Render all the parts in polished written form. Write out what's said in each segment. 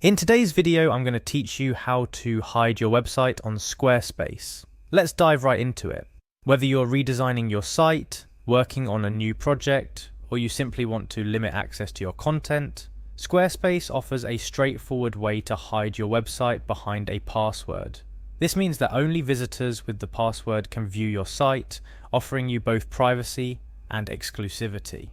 In today's video, I'm going to teach you how to hide your website on Squarespace. Let's dive right into it. Whether you're redesigning your site, working on a new project, or you simply want to limit access to your content, Squarespace offers a straightforward way to hide your website behind a password. This means that only visitors with the password can view your site, offering you both privacy and exclusivity.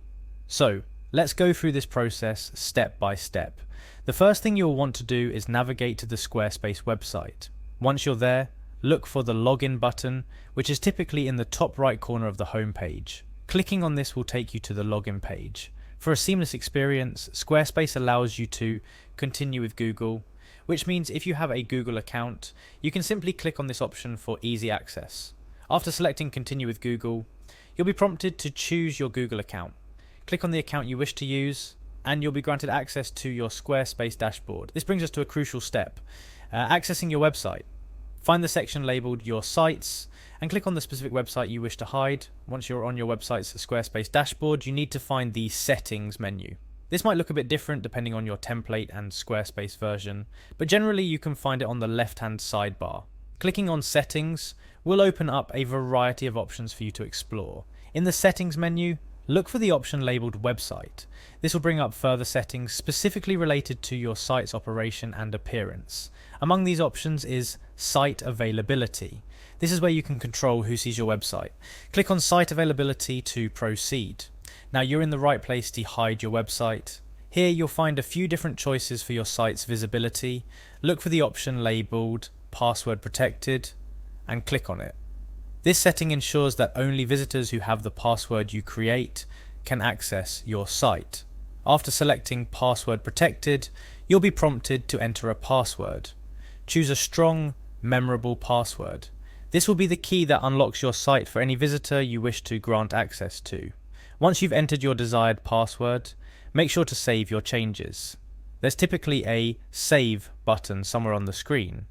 So, let's go through this process step by step. The first thing you'll want to do is navigate to the Squarespace website. Once you're there, look for the login button, which is typically in the top right corner of the home page. Clicking on this will take you to the login page. For a seamless experience, Squarespace allows you to continue with Google, which means if you have a Google account, you can simply click on this option for easy access. After selecting continue with Google, you'll be prompted to choose your Google account. Click on the account you wish to use, and you'll be granted access to your Squarespace dashboard. This brings us to a crucial step, accessing your website. Find the section labeled Your Sites and click on the specific website you wish to hide. Once you're on your website's Squarespace dashboard, you need to find the Settings menu. This might look a bit different depending on your template and Squarespace version, but generally you can find it on the left-hand sidebar. Clicking on Settings will open up a variety of options for you to explore. In the Settings menu, look for the option labeled Website. This will bring up further settings specifically related to your site's operation and appearance. Among these options is Site Availability. This is where you can control who sees your website. Click on Site Availability to proceed. Now you're in the right place to hide your website. Here you'll find a few different choices for your site's visibility. Look for the option labeled Password Protected and click on it. This setting ensures that only visitors who have the password you create can access your site. After selecting Password Protected, you'll be prompted to enter a password. Choose a strong, memorable password. This will be the key that unlocks your site for any visitor you wish to grant access to. Once you've entered your desired password, make sure to save your changes. There's typically a Save button somewhere on the screen.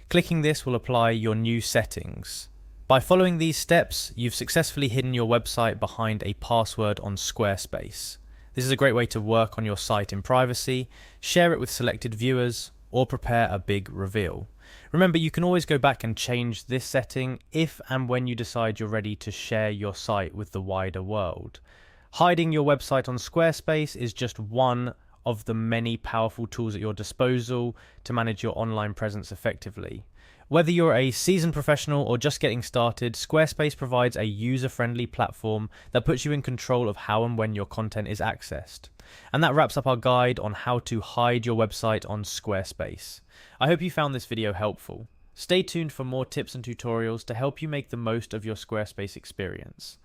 Clicking this will apply your new settings. By following these steps, you've successfully hidden your website behind a password on Squarespace. This is a great way to work on your site in privacy, share it with selected viewers, or prepare a big reveal. Remember, you can always go back and change this setting if and when you decide you're ready to share your site with the wider world. Hiding your website on Squarespace is just one of the many powerful tools at your disposal to manage your online presence effectively. Whether you're a seasoned professional or just getting started, Squarespace provides a user-friendly platform that puts you in control of how and when your content is accessed. And that wraps up our guide on how to hide your website on Squarespace. I hope you found this video helpful. Stay tuned for more tips and tutorials to help you make the most of your Squarespace experience.